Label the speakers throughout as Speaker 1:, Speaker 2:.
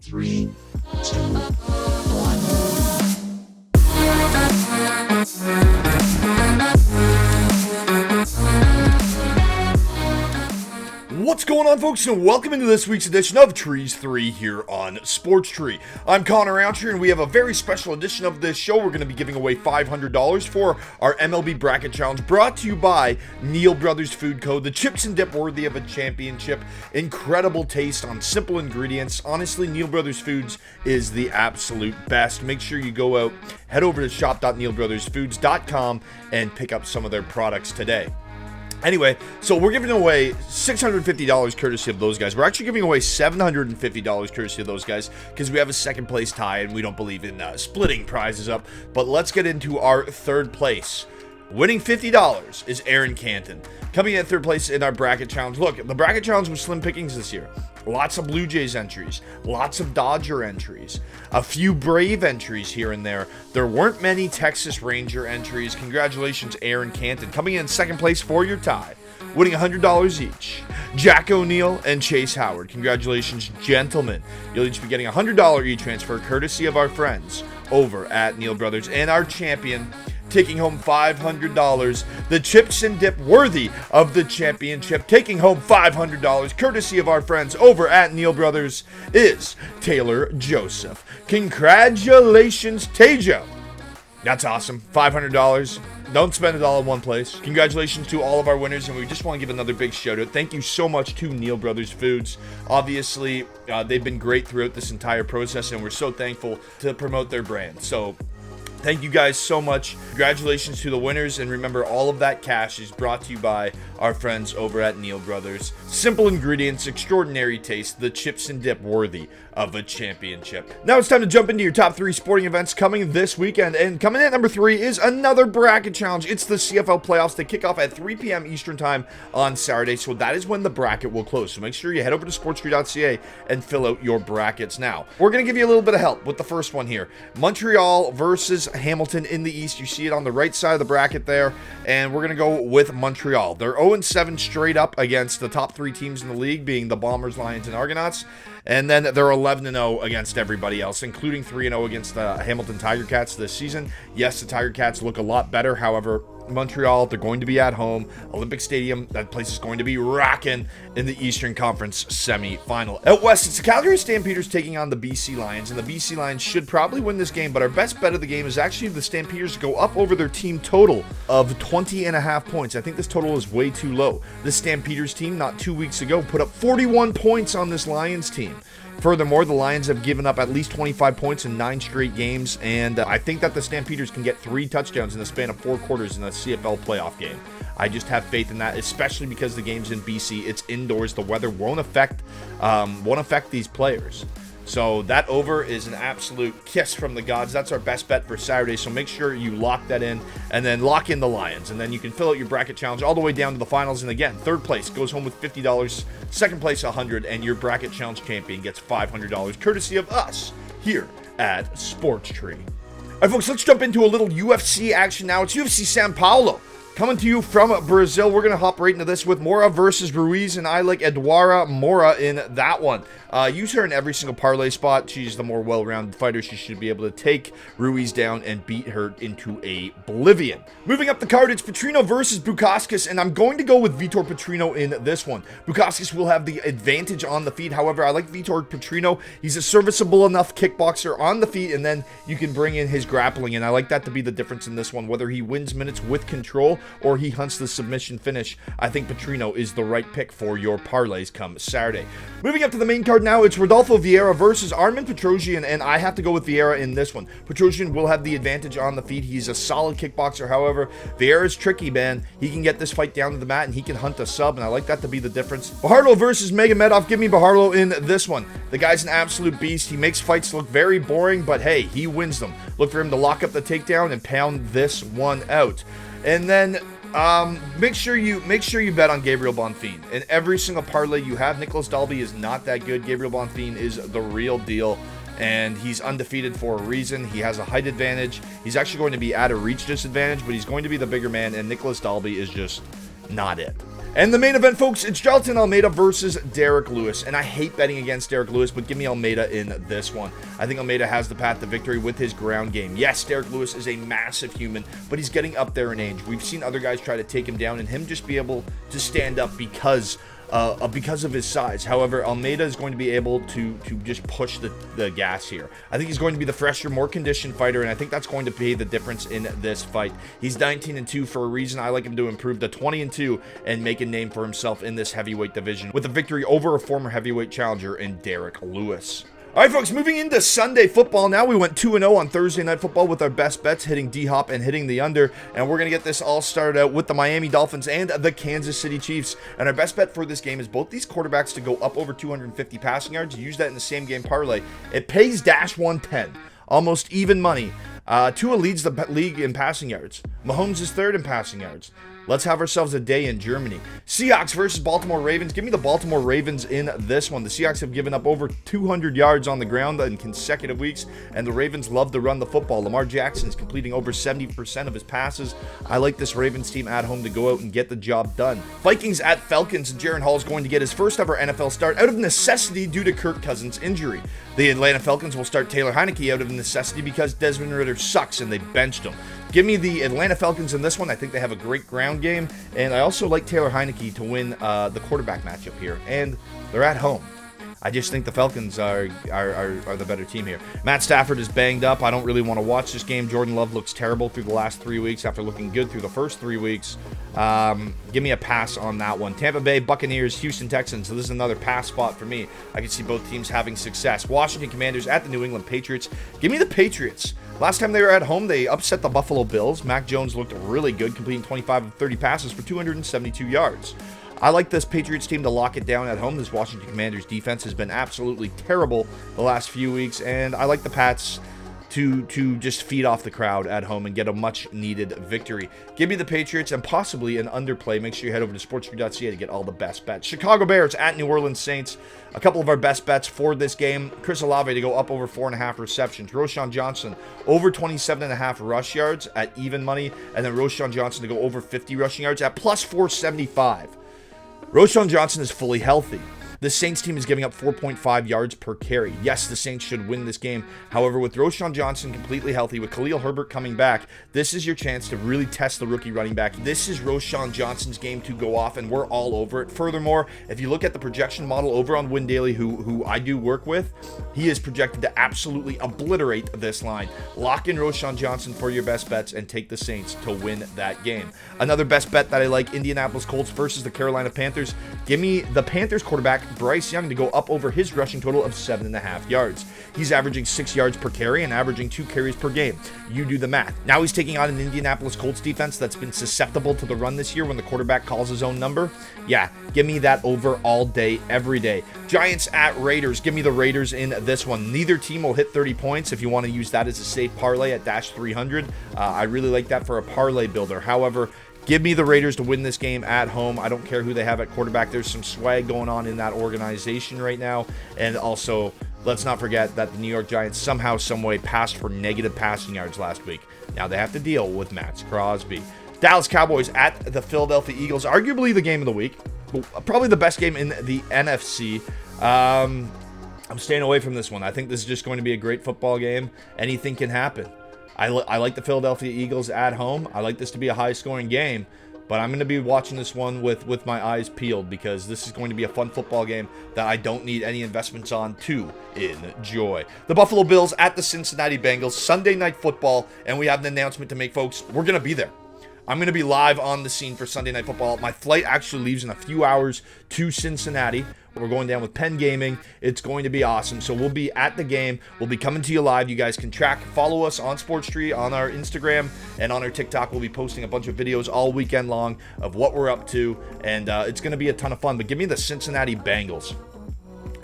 Speaker 1: Three, two, one.
Speaker 2: What's going on, folks, and welcome into this week's edition of Trees 3 here on Sports Tree. I'm Connor Oucher, and we have a very special edition of this show. We're going to be giving away $500 for our MLB Bracket Challenge, brought to you by Neal Brothers Food Co., the chips and dip worthy of a championship. Incredible taste on simple ingredients. Honestly, Neal Brothers Foods is the absolute best. Make sure you go out, head over to shop.nealbrothersfoods.com and pick up some of their products today. Anyway, so we're giving away $650 courtesy of those guys. We're actually giving away $750 courtesy of those guys because we have a second place tie and we don't believe in splitting prizes up. But let's get into our third place. Winning $50 is Aaron Canton. Coming in third place in our bracket challenge. Look, the bracket challenge was slim pickings this year. Lots of Blue Jays entries, lots of Dodger entries, a few Brave entries here and there. There weren't many Texas Ranger entries. Congratulations, Aaron Canton. Coming in second place for your tie, winning $100 each, Jack O'Neill and Chase Howard. Congratulations, gentlemen. You'll each be getting a $100 e-transfer courtesy of our friends over at Neal Brothers. And our champion, taking home $500, the chips and dip worthy of the championship, taking home $500 courtesy of our friends over at Neal Brothers, is Taylor Joseph. Congratulations, Tajo. That's awesome. $500. Don't spend it all in one place. Congratulations to all of our winners, and we just want to give another big shout out. Thank you so much to Neal Brothers Foods. Obviously, they've been great throughout this entire process, and we're so thankful to promote their brand. So thank you guys so much. Congratulations to the winners. And remember, all of that cash is brought to you by our friends over at Neal Brothers. Simple ingredients, extraordinary taste, the chips and dip worthy of a championship. Now it's time to jump into your top 3 sporting events coming this weekend. And coming in at number 3 is another bracket challenge. It's the CFL playoffs. They kick off at 3 p.m. Eastern time on Saturday. So that is when the bracket will close. So make sure you head over to sportstree.ca and fill out your brackets now. We're going to give you a little bit of help with the first one here. Montreal versus Hamilton in the East. You see it on the right side of the bracket there, and we're going to go with Montreal. They're 0-7 straight up against the top 3 teams in the league, being the Bombers, Lions, and Argonauts, and then they're 11-0 against everybody else, including 3-0 against the Hamilton Tiger Cats this season. Yes, the Tiger Cats look a lot better. However, Montreal, they're going to be at home. Olympic Stadium, that place is going to be rocking in the Eastern Conference semi-final. Out west, it's the Calgary Stampeders taking on the BC Lions, and the BC Lions should probably win this game, but our best bet of the game is actually the Stampeders to go up over their team total of 20.5 points. I think this total is way too low. The Stampeders team, not 2 weeks ago, put up 41 points on this Lions team. Furthermore, the Lions have given up at least 25 points in 9 straight games, and I think that the Stampeders can get 3 touchdowns in the span of 4 quarters in a CFL playoff game. I just have faith in that, especially because the game's in BC. It's indoors. The weather won't affect these players. So that over is an absolute kiss from the gods. That's our best bet for Saturday. So make sure you lock that in and then lock in the Lions. And then you can fill out your bracket challenge all the way down to the finals. And again, third place goes home with $50, second place $100, and your bracket challenge champion gets $500 courtesy of us here at Sports Tree. All right, folks, let's jump into a little UFC action now. It's UFC Sao Paulo. Coming to you from Brazil. We're going to hop right into this with Mora versus Ruiz, and I like Eduarda Mora in that one. Use her in every single parlay spot. She's the more well-rounded fighter. She should be able to take Ruiz down and beat her into oblivion. Moving up the card, it's Petrino versus Bukauskas, and I'm going to go with Vitor Petrino in this one. Bukauskas will have the advantage on the feet. However, I like Vitor Petrino. He's a serviceable enough kickboxer on the feet, and then you can bring in his grappling, and I like that to be the difference in this one. Whether he wins minutes with control or he hunts the submission finish, I think Petrino is the right pick for your parlays come Saturday. Moving up to the main card now, it's Rodolfo Vieira versus Armen Petrosyan, and I have to go with Vieira in this one. Petrosyan will have the advantage on the feet. He's a solid kickboxer. However, Vieira's tricky, man. He can get this fight down to the mat, and he can hunt a sub, and I like that to be the difference. Baharlo versus Magomedov. Give me Baharlo in this one. The guy's an absolute beast. He makes fights look very boring, but hey, he wins them. Look for him to lock up the takedown and pound this one out. And then make sure you bet on Gabriel Bonfim. In every single parlay you have, Nicholas Dalby is not that good. Gabriel Bonfim is the real deal, and he's undefeated for a reason. He has a height advantage. He's actually going to be at a reach disadvantage, but he's going to be the bigger man, and Nicholas Dalby is just not it. And the main event, folks, it's Jonathan Almeida versus Derek Lewis. And I hate betting against Derek Lewis, but give me Almeida in this one. I think Almeida has the path to victory with his ground game. Yes, Derek Lewis is a massive human, but he's getting up there in age. We've seen other guys try to take him down and him just be able to stand up because of his size. However, Almeida is going to be able to just push the gas here. I think he's going to be the fresher, more conditioned fighter, and I think that's going to be the difference in this fight. He's 19-2 for a reason. I like him to improve to 20-2 and make a name for himself in this heavyweight division with a victory over a former heavyweight challenger in Derek Lewis. All right, folks, moving into Sunday football. Now we went 2-0 on Thursday Night Football with our best bets, hitting D-Hop and hitting the under. And we're going to get this all started out with the Miami Dolphins and the Kansas City Chiefs. And our best bet for this game is both these quarterbacks to go up over 250 passing yards. Use that in the same game parlay. It pays dash 110, almost even money. Tua leads the league in passing yards. Mahomes is third in passing yards. Let's have ourselves a day in Germany. Seahawks versus Baltimore Ravens. Give me the Baltimore Ravens in this one. The Seahawks have given up over 200 yards on the ground in consecutive weeks, and the Ravens love to run the football. Lamar Jackson is completing over 70% of his passes. I like this Ravens team at home to go out and get the job done. Vikings at Falcons, and Jaren Hall is going to get his first ever NFL start out of necessity due to Kirk Cousins' injury. The Atlanta Falcons will start Taylor Heineke out of necessity because Desmond Ridder sucks and they benched him. Give me the Atlanta Falcons in this one. I think they have a great ground game, and I also like Taylor Heineke to win the quarterback matchup here, and they're at home. I just think the Falcons are the better team here. Matt Stafford is banged up. I don't really want to watch this game. Jordan Love looks terrible through the last 3 weeks after looking good through the first 3 weeks. Give me a pass on that one. Tampa Bay Buccaneers, Houston Texans. So this is another pass spot for me. I can see both teams having success. Washington Commanders at the New England Patriots. Give me the Patriots. Last time they were at home, they upset the Buffalo Bills. Mac Jones looked really good, completing 25 of 30 passes for 272 yards. I like this Patriots team to lock it down at home. This Washington Commanders defense has been absolutely terrible the last few weeks, and I like the Pats to just feed off the crowd at home and get a much-needed victory. Give me the Patriots and possibly an underplay. Make sure you head over to sportsgrid.ca to get all the best bets. Chicago Bears at New Orleans Saints. A couple of our best bets for this game. Chris Olave to go up over 4.5 receptions. Roschon Johnson over 27.5 rush yards at even money. And then Roschon Johnson to go over 50 rushing yards at plus 475. Roschon Johnson is fully healthy. The Saints team is giving up 4.5 yards per carry. Yes, the Saints should win this game. However, with Roschon Johnson completely healthy, with Khalil Herbert coming back, this is your chance to really test the rookie running back. This is Roschon Johnson's game to go off, and we're all over it. Furthermore, if you look at the projection model over on Win Daily, who I do work with, he is projected to absolutely obliterate this line. Lock in Roschon Johnson for your best bets and take the Saints to win that game. Another best bet that I like, Indianapolis Colts versus the Carolina Panthers. Give me the Panthers quarterback, Bryce Young, to go up over his rushing total of 7.5 yards. He's averaging 6 yards per carry and averaging 2 carries per game. You do the math. Now he's taking on an Indianapolis Colts defense that's been susceptible to the run this year when the quarterback calls his own number. Yeah, give me that over all day, every day. Giants at Raiders. Give me the Raiders in this one. Neither team will hit 30 points if you want to use that as a safe parlay at dash 300. I really like that for a parlay builder. However, give me the Raiders to win this game at home. I don't care who they have at quarterback. There's some swag going on in that organization right now. And also, let's not forget that the New York Giants somehow, someway passed for negative passing yards last week. Now they have to deal with Max Crosby. Dallas Cowboys at the Philadelphia Eagles. Arguably the game of the week. Probably the best game in the NFC. I'm staying away from this one. I think this is just going to be a great football game. Anything can happen. I like the Philadelphia Eagles at home. I like this to be a high-scoring game, but I'm going to be watching this one with my eyes peeled because this is going to be a fun football game that I don't need any investments on to enjoy. The Buffalo Bills at the Cincinnati Bengals, Sunday Night Football, and we have an announcement to make, folks. We're going to be there. I'm going to be live on the scene for Sunday Night Football. My flight actually leaves in a few hours to Cincinnati. We're going down with Penn Gaming. It's going to be awesome. So we'll be at the game. We'll be coming to you live. You guys can follow us on Sports Tree, on our Instagram, and on our TikTok. We'll be posting a bunch of videos all weekend long of what we're up to, and it's going to be a ton of fun. But give me the Cincinnati Bengals.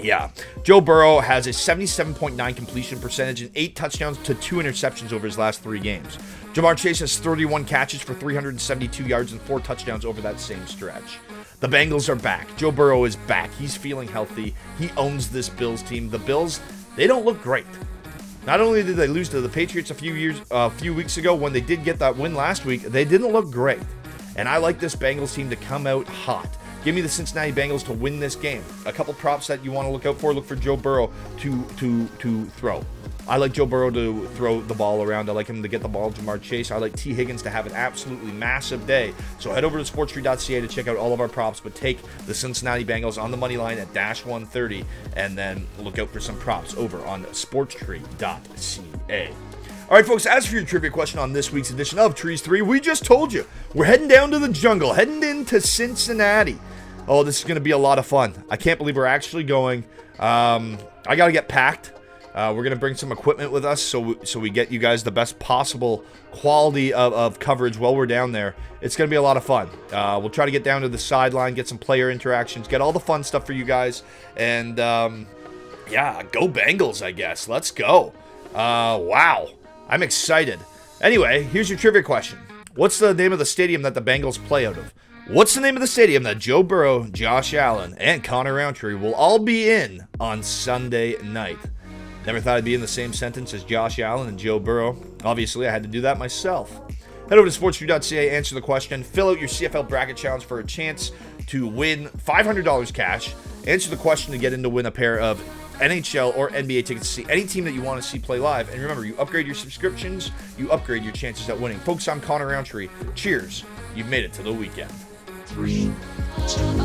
Speaker 2: Yeah, Joe Burrow has a 77.9 completion percentage and 8 touchdowns to 2 interceptions over his last 3 games. Jamar Chase has 31 catches for 372 yards and 4 touchdowns over that same stretch. The Bengals are back. Joe Burrow is back. He's feeling healthy. He owns this Bills team. The Bills, they don't look great. Not only did they lose to the Patriots a few weeks ago, when they did get that win last week, they didn't look great. and I like this Bengals team to come out hot. Give me the Cincinnati Bengals to win this game. A couple props that you want to look out for. Look for Joe Burrow to throw. I like Joe Burrow to throw the ball around. I like him to get the ball to Jamar Chase. I like T. Higgins to have an absolutely massive day. So head over to sportstree.ca to check out all of our props, but take the Cincinnati Bengals on the money line at -130, and then look out for some props over on sportstree.ca. All right, folks, as for your trivia question on this week's edition of Trees 3, we just told you. We're heading down to the jungle, heading into Cincinnati. Oh, this is going to be a lot of fun. I can't believe we're actually going. I got to get packed. We're going to bring some equipment with us so we get you guys the best possible quality of coverage while we're down there. It's going to be a lot of fun. We'll try to get down to the sideline, get some player interactions, get all the fun stuff for you guys. And, yeah, go Bengals, I guess. Let's go. Wow. I'm excited. Anyway, here's your trivia question. What's the name of the stadium that the Bengals play out of? What's the name of the stadium that Joe Burrow, Josh Allen, and Connor Roundtree will all be in on Sunday night? Never thought I'd be in the same sentence as Josh Allen and Joe Burrow. Obviously, I had to do that myself. Head over to sportstree.ca, answer the question, fill out your CFL bracket challenge for a chance to win $500 cash. Answer the question to get in to win a pair of NHL or NBA tickets to see any team that you want to see play live. And remember, you upgrade your subscriptions, you upgrade your chances at winning. Folks, I'm Connor Roundtree. Cheers. You've made it to the weekend.
Speaker 1: 3, 2,